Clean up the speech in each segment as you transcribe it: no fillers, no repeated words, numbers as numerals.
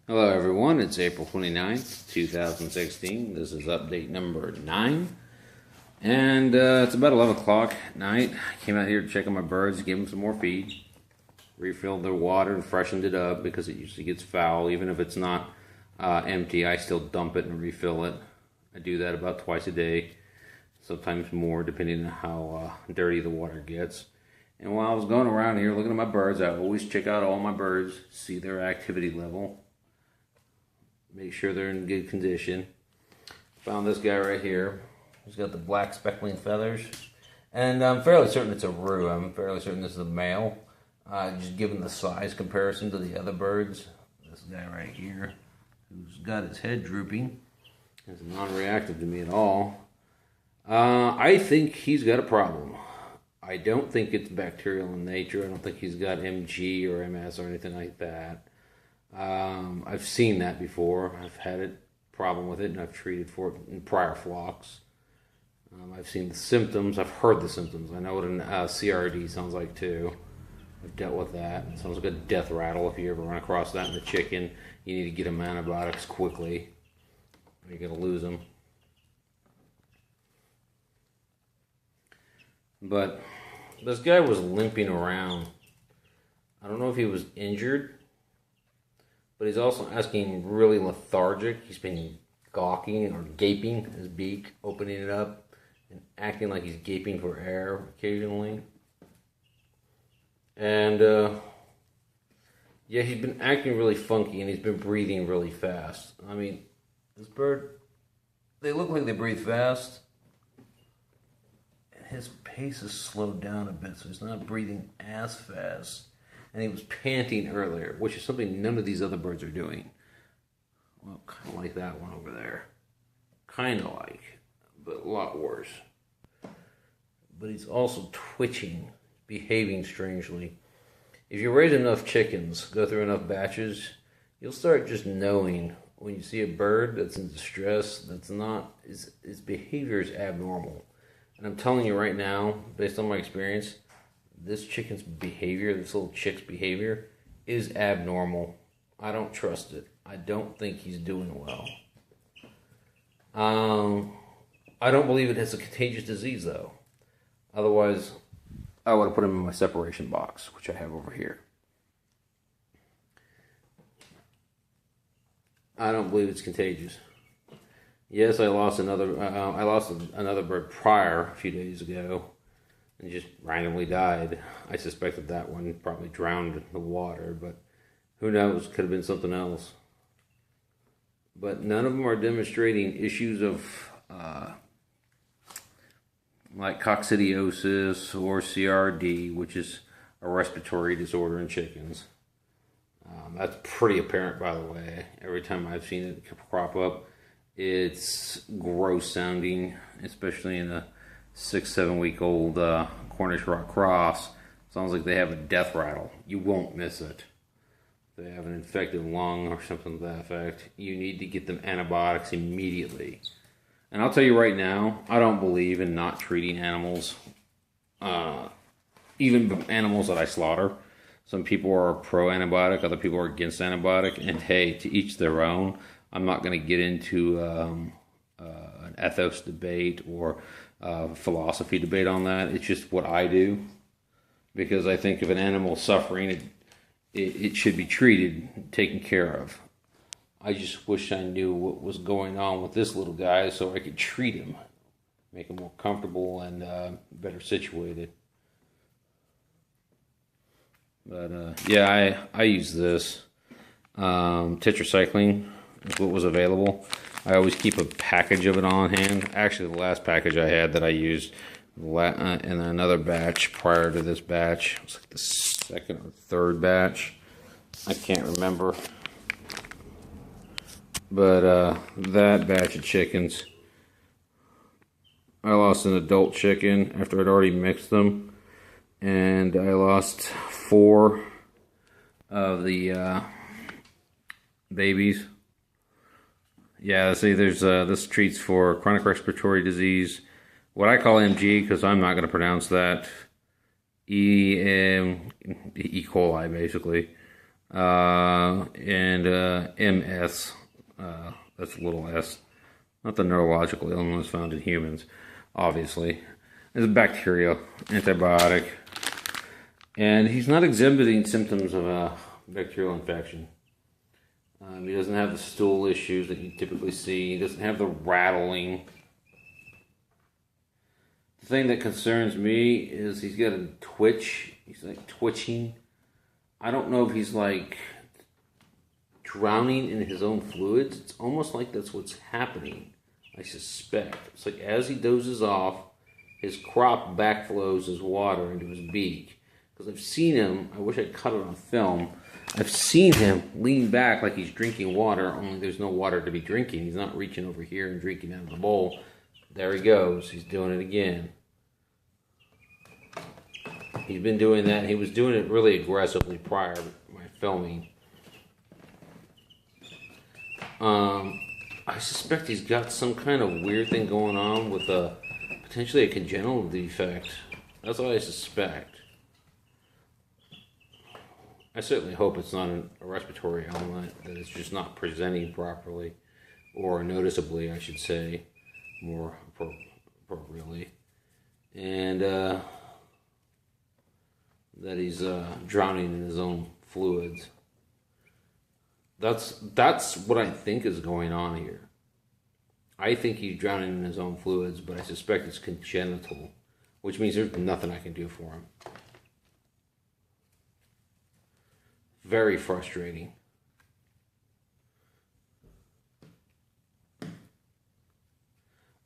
Hello everyone, it's April 29th, 2016. This is update number 9. And it's about 11 o'clock at night. I came out here to check on my birds, give them some more feed. Refilled their water and freshened it up because it usually gets foul. Even if it's not empty, I still dump it and refill it. I do that about twice a day, sometimes more depending on how dirty the water gets. And while I was going around here looking at my birds, I always check out all my birds, see their activity level. Make sure they're in good condition. Found this guy right here. He's got the black speckling feathers. And I'm fairly certain it's a roux. I'm fairly certain this is a male. Just given the size comparison to the other birds. This guy right here, who's got his head drooping, is non-reactive to me at all. I think he's got a problem. I don't think it's bacterial in nature. I don't think he's got MG or MS or anything like that. I've seen that before. I've had a problem with it, and I've treated for it in prior flocks. I've seen the symptoms. I've heard the symptoms. I know what an CRD sounds like too. I've dealt with that. It sounds like a death rattle. If you ever run across that in the chicken, you need to get them antibiotics quickly, or you're going to lose them. But this guy was limping around. I don't know if he was injured, but he's also asking really lethargic. He's been gawking or gaping his beak, opening it up, and acting like he's gaping for air occasionally. And, yeah, he's been acting really funky, and he's been breathing really fast. I mean, this bird, they look like they breathe fast. And his pace is slowed down a bit, so he's not breathing as fast. And he was panting earlier, which is something none of these other birds are doing. Well, kind of like that one over there. Kind of like, but a lot worse. But he's also twitching, behaving strangely. If you raise enough chickens, go through enough batches, you'll start just knowing when you see a bird that's in distress, that's not, his behavior is abnormal. And I'm telling you right now, based on my experience, this chicken's behavior, this little chick's behavior, is abnormal. I don't trust it. I don't think he's doing well. I don't believe it has a contagious disease, though. Otherwise, I would have put him in my separation box, which I have over here. I don't believe it's contagious. Yes, I lost another bird prior a few days ago, and just randomly died. I suspected that one probably drowned in the water, but who knows? Could have been something else. But none of them are demonstrating issues of like coccidiosis or CRD, which is a respiratory disorder in chickens. That's pretty apparent, by the way. Every time I've seen it crop up, it's gross sounding, especially in a 6-7 week old Cornish rock cross. Sounds like they have a death rattle. You won't miss it. If they have an infected lung or something to that effect, you need to get them antibiotics immediately. And I'll tell you right now, I don't believe in not treating animals, even animals that I slaughter. Some people are pro-antibiotic, other people are against antibiotic, and hey, to each their own. I'm not going to get into an ethos debate or philosophy debate on that. It's just what I do, because I think if an animal is suffering, it should be treated, taken care of. I just wish I knew what was going on with this little guy so I could treat him, make him more comfortable and better situated. But yeah, I use this tetracycline is what was available. I always keep a package of it on hand. Actually, the last package I had that I used in another batch prior to this batch, it was like the second or third batch. I can't remember. But that batch of chickens, I lost an adult chicken after I'd already mixed them. And I lost 4 of the babies. Yeah, see, there's this treats for chronic respiratory disease, what I call MG, because I'm not going to pronounce that. E. coli, basically. and MS. That's a little s. Not the neurological illness found in humans, obviously. It's a bacterial antibiotic. And he's not exhibiting symptoms of a bacterial infection. He doesn't have the stool issues that you typically see. He doesn't have the rattling. The thing that concerns me is he's got a twitch. He's like twitching. I don't know if he's like drowning in his own fluids. It's almost like that's what's happening, I suspect. It's like as he dozes off, his crop backflows his water into his beak. Because I've seen him, I wish I'd cut it on film. I've seen him lean back like he's drinking water, only there's no water to be drinking. He's not reaching over here and drinking out of the bowl. There he goes. He's doing it again. He's been doing that. He was doing it really aggressively prior to my filming. I suspect he's got some kind of weird thing going on with potentially a congenital defect. That's what I suspect. I certainly hope it's not a respiratory element, that it's just not presenting properly, or noticeably, I should say, more appropriately. And that he's drowning in his own fluids. That's what I think is going on here. I think he's drowning in his own fluids, but I suspect it's congenital, which means there's nothing I can do for him. Very frustrating.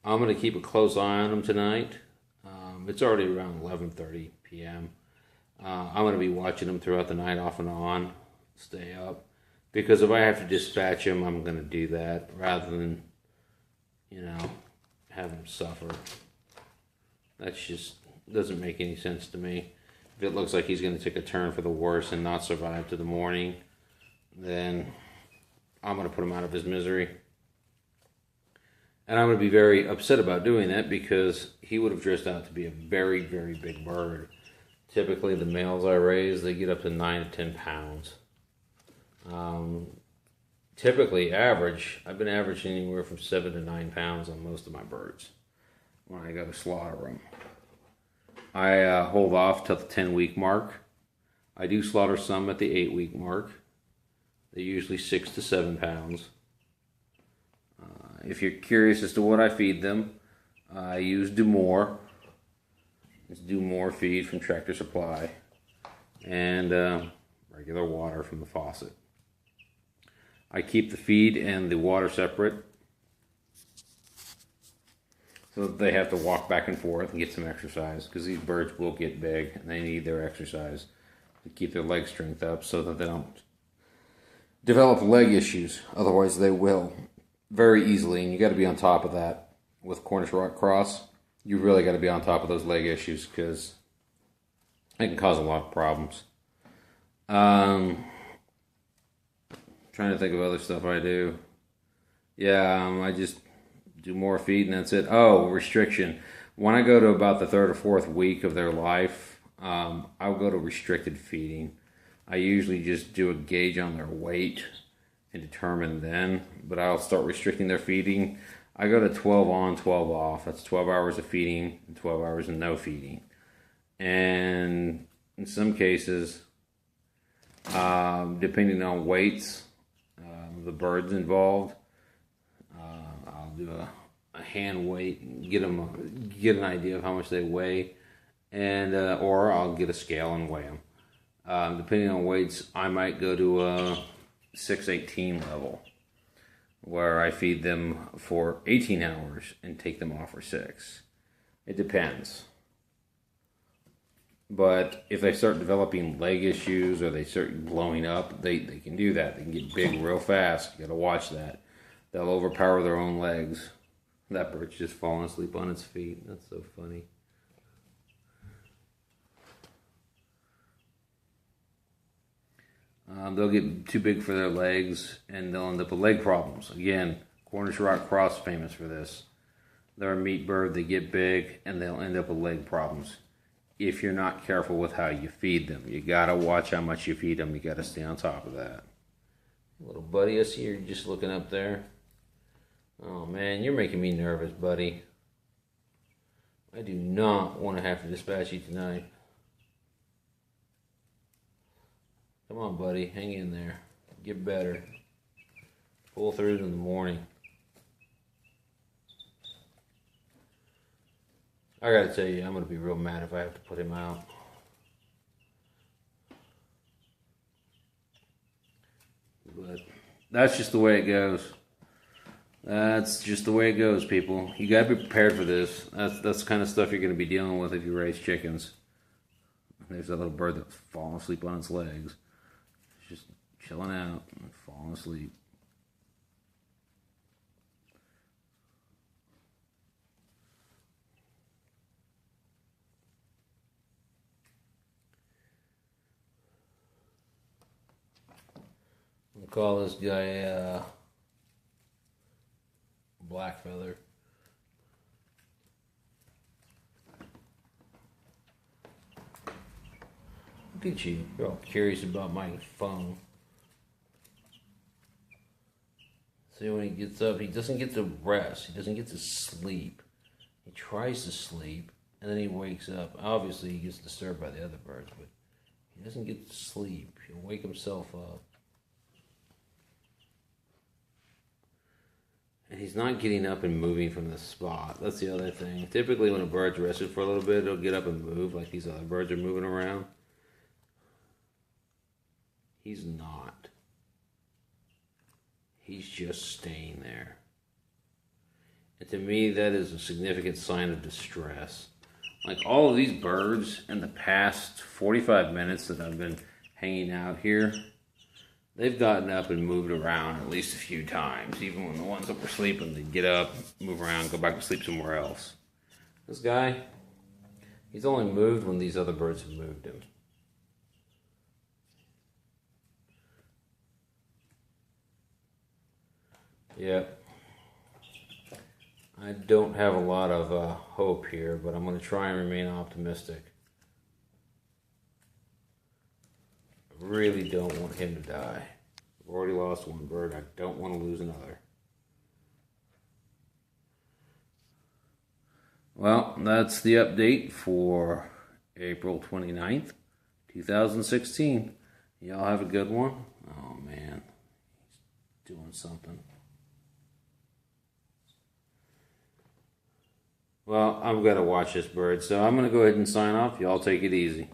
I'm going to keep a close eye on him tonight. It's already around 11:30 p.m. I'm going to be watching him throughout the night off and on, stay up. Because if I have to dispatch him, I'm going to do that rather than, have him suffer. That just doesn't make any sense to me. If it looks like he's going to take a turn for the worse and not survive to the morning, then I'm going to put him out of his misery. And I'm going to be very upset about doing that because he would have dressed out to be a very, very big bird. Typically, the males I raise, they get up to 9 to 10 pounds. Typically, I've been averaging anywhere from 7 to 9 pounds on most of my birds when I go to slaughter them. I hold off till the 10-week mark. I do slaughter some at the 8-week mark. They're usually 6 to 7 pounds. If you're curious as to what I feed them, I use Dumore. It's Dumore feed from Tractor Supply. And regular water from the faucet. I keep the feed and the water separate so that they have to walk back and forth and get some exercise, because these birds will get big and they need their exercise to keep their leg strength up so that they don't develop leg issues. Otherwise they will very easily, and you got to be on top of that. With Cornish Rock Cross, you really got to be on top of those leg issues because it can cause a lot of problems. Trying to think of other stuff I do. Yeah, I just do more feed and that's it. Oh, restriction. When I go to about the 3rd or 4th week of their life, I'll go to restricted feeding. I usually just do a gauge on their weight and determine then, but I'll start restricting their feeding. I go to 12 on, 12 off. That's 12 hours of feeding and 12 hours of no feeding. And in some cases, depending on weights, the birds involved, I'll do a hand weight and get an idea of how much they weigh, and or I'll get a scale and weigh them. Depending on weights, I might go to a 6-18 level, where I feed them for 18 hours and take them off for 6. It depends. But if they start developing leg issues or they start blowing up, they can do that. They can get big real fast. You got to watch that. They'll overpower their own legs. That bird's just falling asleep on its feet. That's so funny. They'll get too big for their legs and they'll end up with leg problems. Again, Cornish Rock Cross famous for this. They're a meat bird. They get big and they'll end up with leg problems. if you're not careful with how you feed them. You gotta watch how much you feed them. You gotta stay on top of that. Little buddy, I see you're just looking up there. Oh man, you're making me nervous, buddy. I do not want to have to dispatch you tonight. Come on, buddy, hang in there. Get better. Pull through in the morning. I gotta tell you, I'm gonna be real mad if I have to put him out. But that's just the way it goes. That's just the way it goes, people. You gotta be prepared for this. That's the kind of stuff you're gonna be dealing with if you raise chickens. There's that little bird that's falling asleep on its legs. It's just chilling out and falling asleep. We'll call this guy Black Feather. Look at you. You're all curious about my phone. See, when he gets up, he doesn't get to rest. He doesn't get to sleep. He tries to sleep, and then he wakes up. Obviously, he gets disturbed by the other birds, but he doesn't get to sleep. He'll wake himself up. And he's not getting up and moving from the spot. That's the other thing. Typically, when a bird's rested for a little bit, it'll get up and move like these other birds are moving around. He's not. He's just staying there. And to me, that is a significant sign of distress. Like all of these birds in the past 45 minutes that I've been hanging out here, they've gotten up and moved around at least a few times. Even when the ones that were sleeping, they'd get up, move around, go back to sleep somewhere else. This guy, he's only moved when these other birds have moved him. Yep. I don't have a lot of hope here, but I'm going to try and remain optimistic. I really don't want him to die. I've already lost one bird. I don't want to lose another. Well, that's the update for April 29th, 2016. Y'all have a good one. Oh, man. He's doing something. Well, I've got to watch this bird, so I'm going to go ahead and sign off. Y'all take it easy.